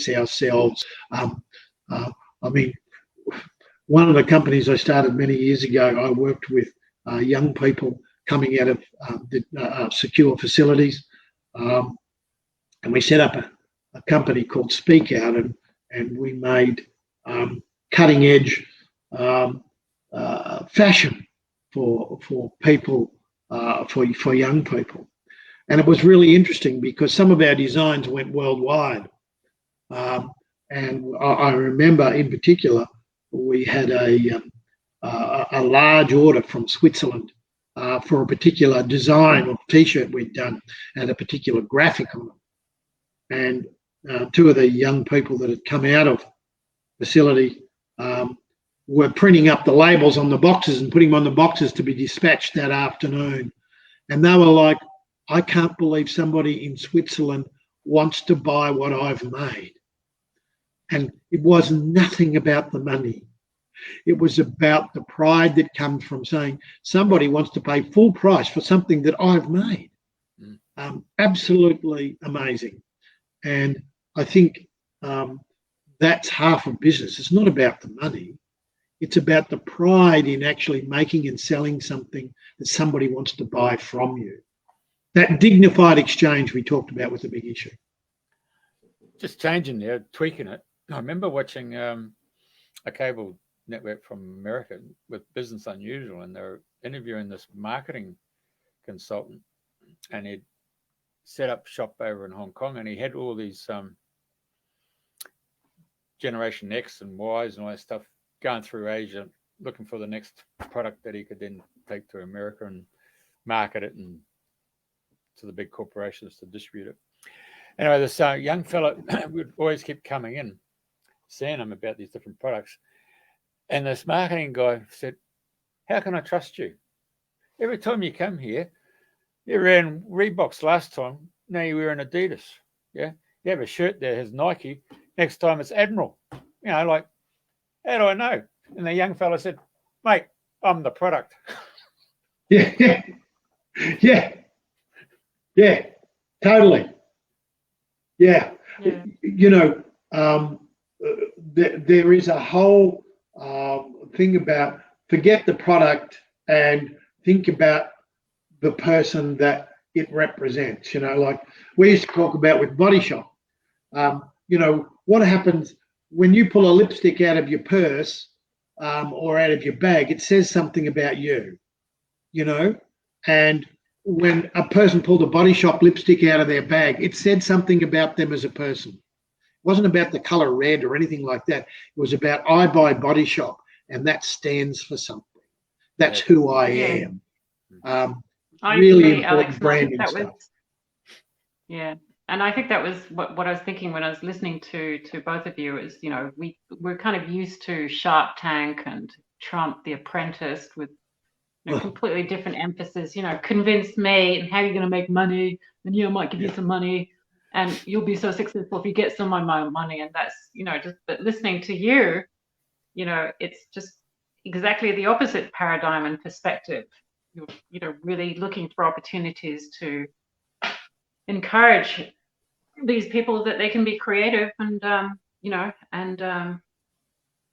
ourselves. I mean, one of the companies I started many years ago, I worked with young people coming out of secure facilities, and we set up a company called Speak Out, and we made cutting edge fashion for people, for young people. And it was really interesting because some of our designs went worldwide. And I remember in particular, we had a large order from Switzerland for a particular design of T-shirt we'd done and a particular graphic on it. And two of the young people that had come out of facility were printing up the labels on the boxes and putting them on the boxes to be dispatched that afternoon. And they were like, I can't believe somebody in Switzerland wants to buy what I've made. And it was nothing about the money. It was about the pride that comes from saying somebody wants to pay full price for something that I've made. Absolutely amazing. And I think that's half of business. It's not about the money. It's about the pride in actually making and selling something that somebody wants to buy from you. That dignified exchange we talked about was a big issue. Just changing there, tweaking it. I remember watching a cable network from America with Business Unusual, and they were interviewing this marketing consultant, and he'd set up shop over in Hong Kong, and he had all these Generation X and Ys and all that stuff going through Asia, looking for the next product that he could then take to America and market it and to the big corporations to distribute it. Anyway, this young fella would always keep coming in, seeing him about these different products. And this marketing guy said, how can I trust you? Every time you come here, you ran Reeboks last time. Now you're wearing Adidas. Yeah. You have a shirt that has Nike. Next time it's Admiral. Like, how do I know? And the young fella said, mate, I'm the product. Yeah, totally. Yeah. There is a whole thing about forget the product and think about the person that it represents. Like we used to talk about with Body Shop. What happens when you pull a lipstick out of your purse or out of your bag? It says something about you, and when a person pulled a Body Shop lipstick out of their bag, it said something about them as a person. It wasn't about the color red or anything like that. It was about I buy Body Shop, and that stands for something. That's who I am. Really important Alex, branding stuff. And I think that was what I was thinking when I was listening to both of you is, we're kind of used to Shark Tank and Trump, The Apprentice with completely different emphasis, convince me and how you're going to make money, and I might give you some money and you'll be so successful if you get some of my money. And that's, but listening to you, it's just exactly the opposite paradigm and perspective. You're really looking for opportunities to encourage these people that they can be creative and,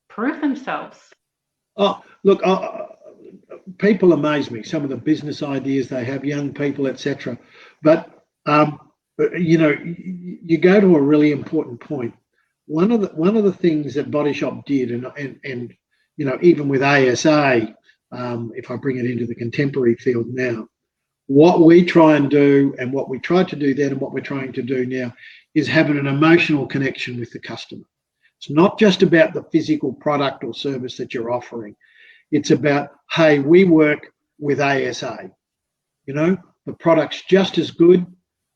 prove themselves. Oh, look, people amaze me, some of the business ideas they have, young people, etc. But, you go to a really important point. One of the things that Body Shop did, and even with ASA, if I bring it into the contemporary field now, what we try and do, and what we tried to do then, and what we're trying to do now, is having an emotional connection with the customer. It's not just about the physical product or service that you're offering. It's about, hey, we work with ASA. The product's just as good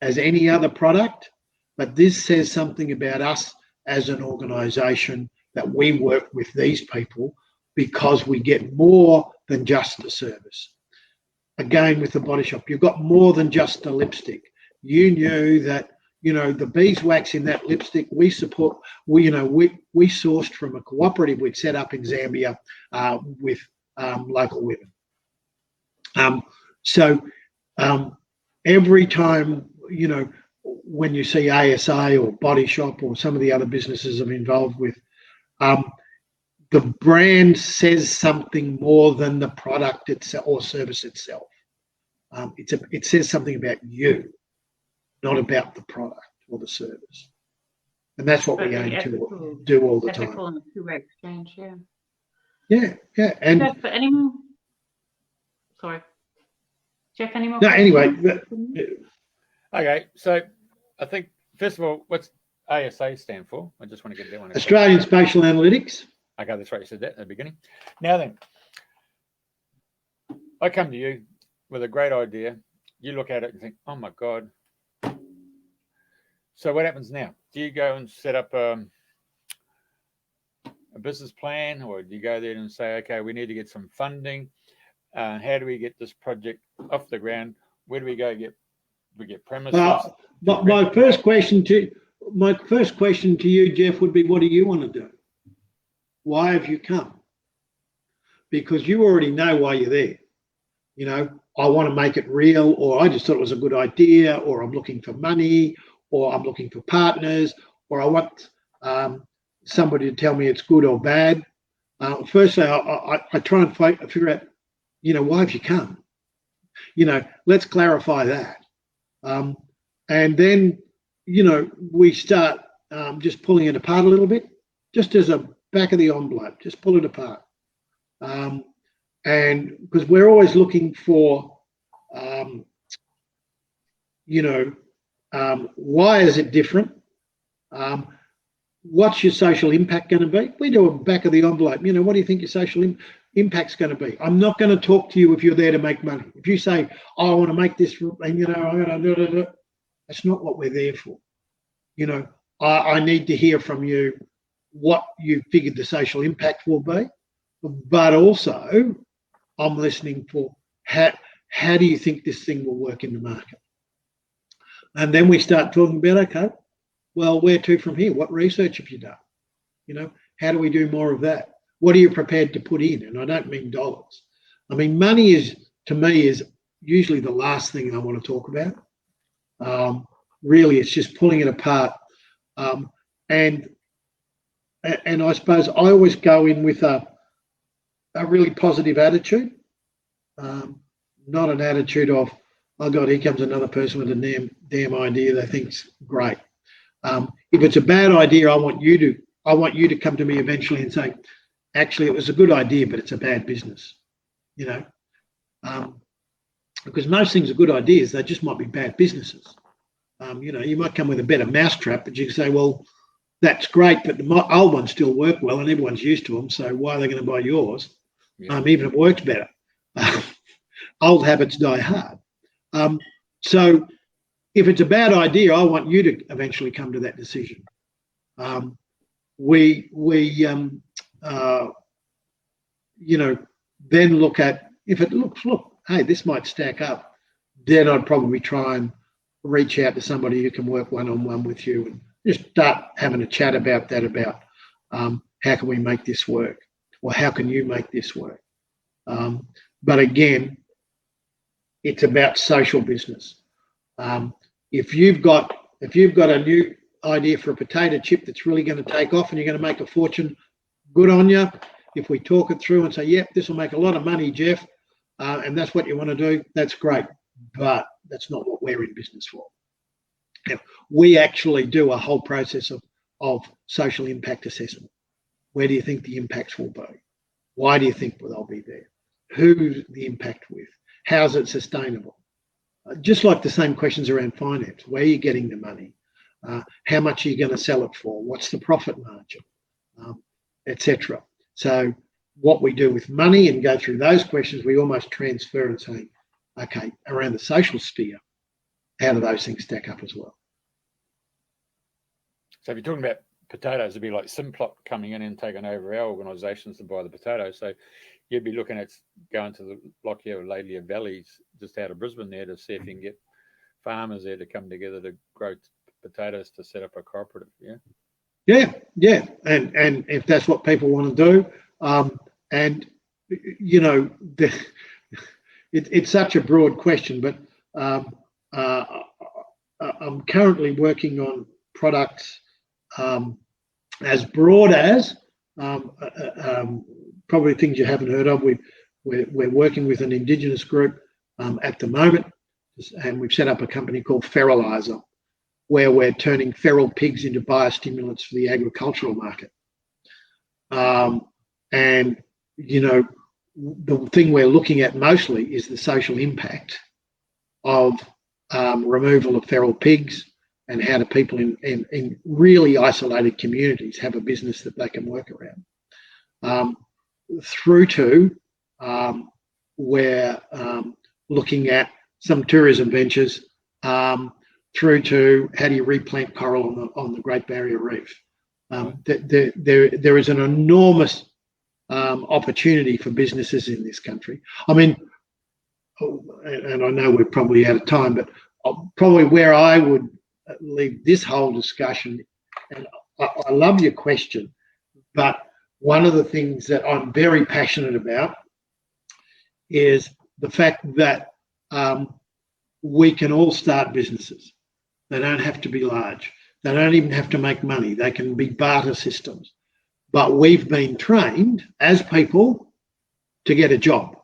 as any other product, but this says something about us as an organisation, that we work with these people because we get more than just the service. again with the Body Shop, you've got more than just the lipstick. You knew that, the beeswax in that lipstick we support. We sourced from a cooperative we'd set up in Zambia with local women. So every time, when you see ASA or Body Shop or some of the other businesses I'm involved with, the brand says something more than the product itself or service itself. It says something about you, not about the product or the service. And that's what we aim to do all the time. Ethical and two-way exchange, yeah. Yeah. And Jeff, any more? Sorry. Jeff, any more? No, anyway. Okay, so I think, first of all, what's ASA stand for? I just want to get that one. Australian Spatial Analytics. Okay, that's right. You said that at the beginning. Now then, I come to you with a great idea. You look at it and think, oh my God. So what happens now? Do you go and set up a business plan, or do you go there and say, okay, we need to get some funding? How do we get this project off the ground? Where do we go get premises? But my first question to you, Jeff, would be, what do you want to do? Why have you come? Because you already know why you're there. I want to make it real, or I just thought it was a good idea, or I'm looking for money, or I'm looking for partners, or I want somebody to tell me it's good or bad. Firstly, I try and figure out, why have you come? Let's clarify that. And then, we start just pulling it apart a little bit, just as a back of the envelope, just pull it apart. And because we're always looking for, why is it different? What's your social impact going to be? We do a back of the envelope. What do you think your social impact's going to be? I'm not going to talk to you if you're there to make money. If you say, oh, I want to make this, and I'm going to do, that's not what we're there for. I need to hear from you what you figured the social impact will be, but also I'm listening for how do you think this thing will work in the market? And then we start talking about, okay, well, where to from here? What research have you done? How do we do more of that? What are you prepared to put in? And I don't mean dollars. I mean, money to me is usually the last thing I want to talk about. Really, it's just pulling it apart. And I suppose I always go in with a really positive attitude, not an attitude of, oh God, here comes another person with a damn idea they think's great. If it's a bad idea, I want you to come to me eventually and say, actually, it was a good idea, but it's a bad business. Because most things are good ideas, they just might be bad businesses. You might come with a better mousetrap, but you can say, well, that's great, but the old ones still work well and everyone's used to them, so why are they going to buy yours? Yeah. Even if it works better. Old habits die hard. So if it's a bad idea, I want you to eventually come to that decision. Then look at, if it looks, hey, this might stack up, then I'd probably try and reach out to somebody who can work one-on-one with you and just start having a chat about that, about how can we make this work, or how can you make this work. But again, it's about social business. If you've got a new idea for a potato chip that's really going to take off and you're going to make a fortune, good on you. If we talk it through and say, yep, this will make a lot of money, Jeff, and that's what you want to do, that's great. But that's not what we're in business for. Now, we actually do a whole process of social impact assessment. Where do you think the impacts will be? Why do you think they'll be there? Who's the impact with? How's it sustainable? Just like the same questions around finance. Where are you getting the money? How much are you going to sell it for? What's the profit margin? Etc. So what we do with money and go through those questions, we almost transfer and say, okay, around the social sphere, how do those things stack up as well? So if you're talking about potatoes, it'd be like Simplot coming in and taking over our organisations to buy the potatoes. So you'd be looking at going to the Lockyer or Laidley Valleys just out of Brisbane there to see if you can get farmers there to come together to grow potatoes to set up a cooperative. Yeah, and if that's what people want to do, and you know, it's such a broad question, but I'm currently working on products as broad as probably things you haven't heard of. We're working with an Indigenous group at the moment, and we've set up a company called Fertilizer, where we're turning feral pigs into biostimulants for the agricultural market. And, you know, the thing we're looking at mostly is the social impact of removal of feral pigs, and how do people in really isolated communities have a business that they can work around. Through to we're looking at some tourism ventures, through to how do you replant coral on the Great Barrier Reef. There is an enormous opportunity for businesses in this country. I mean, and I know we're probably out of time, but probably where I would leave this whole discussion, and I love your question, but one of the things that I'm very passionate about is the fact that we can all start businesses. They don't have to be large. They don't even have to make money. They can be barter systems. But we've been trained as people to get a job.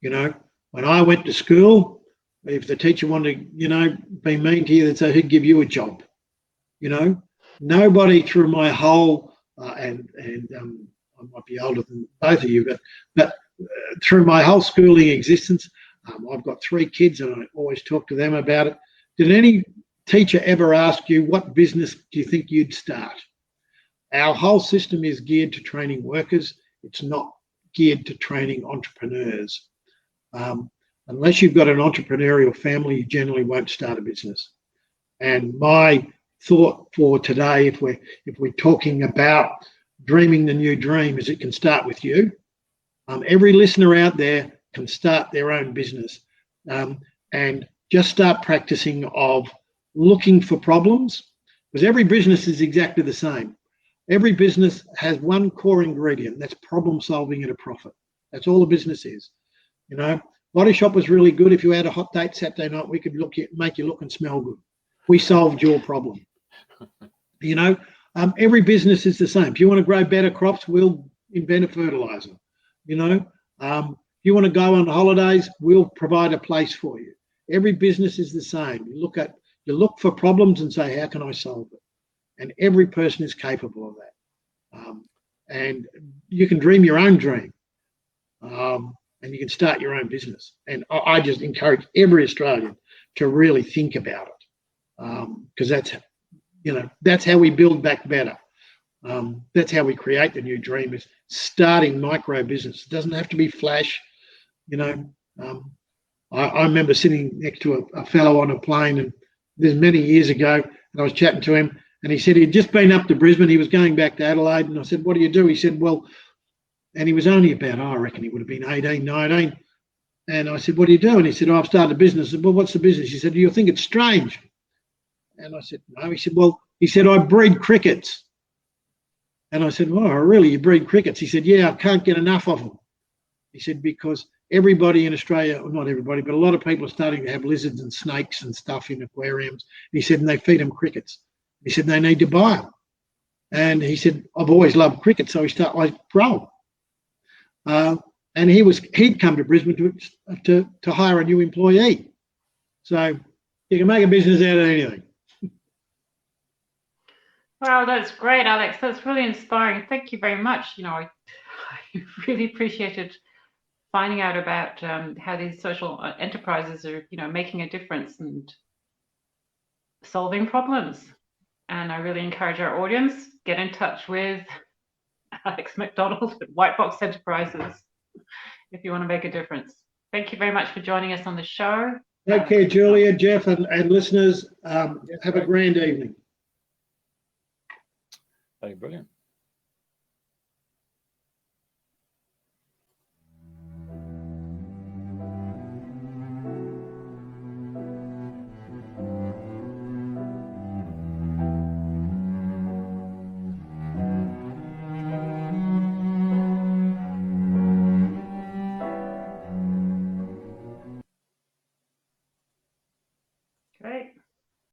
You know, when I went to school, if the teacher wanted to, you know, be mean to you, they'd say, who'd give you a job? You know, nobody through my whole, and I might be older than both of you, but through my whole schooling existence, I've got 3 kids and I always talk to them about it. Did any teacher ever ask you, what business do you think you'd start? Our whole system is geared to training workers. It's not geared to training entrepreneurs. Unless you've got an entrepreneurial family, you generally won't start a business. And my thought for today, if we're talking about dreaming the new dream, is it can start with you. Every listener out there can start their own business, and just start practicing of looking for problems, because every business is exactly the same. Every business has one core ingredient, that's problem solving at a profit. That's all a business is. You know, Body Shop was really good. If you had a hot date Saturday night, we could make you look and smell good. We solved your problem. You know, every business is the same. If you want to grow better crops, we'll invent a fertilizer. You know, if you want to go on holidays, we'll provide a place for you. Every business is the same. You look for problems and say, how can I solve it? And every person is capable of that. And you can dream your own dream, and you can start your own business. And I just encourage every Australian to really think about it, because that's how we build back better. That's how we create the new dream, is starting micro business. It doesn't have to be flash. You know, I remember sitting next to a fellow on a plane, and this many years ago, and I was chatting to him, and he said he'd just been up to Brisbane. He was going back to Adelaide, and I said, what do you do? He said, well, and he was only about, I reckon he would have been 18, 19. And I said, what do you do? And he said, I've started a business. I said, well, what's the business? He said, do you think it's strange? And I said, no. He said, well, I breed crickets. And I said, oh, really? You breed crickets? He said, yeah, I can't get enough of them. He said, because everybody in Australia, well, not everybody, but a lot of people are starting to have lizards and snakes and stuff in aquariums. He said, and they feed them crickets. He said, they need to buy them. And he said, I've always loved crickets, so he started like grow. And he'd come to Brisbane to hire a new employee. So you can make a business out of anything. Wow, that's great, Alex. That's really inspiring. Thank you very much. You know, I really appreciated finding out about how these social enterprises are, you know, making a difference and solving problems. And I really encourage our audience, get in touch with Alex McDonald at White Box Enterprises if you want to make a difference. Thank you very much for joining us on the show. Take care, Julia, Jeff, and listeners. Have a grand evening. Hey, brilliant. Great.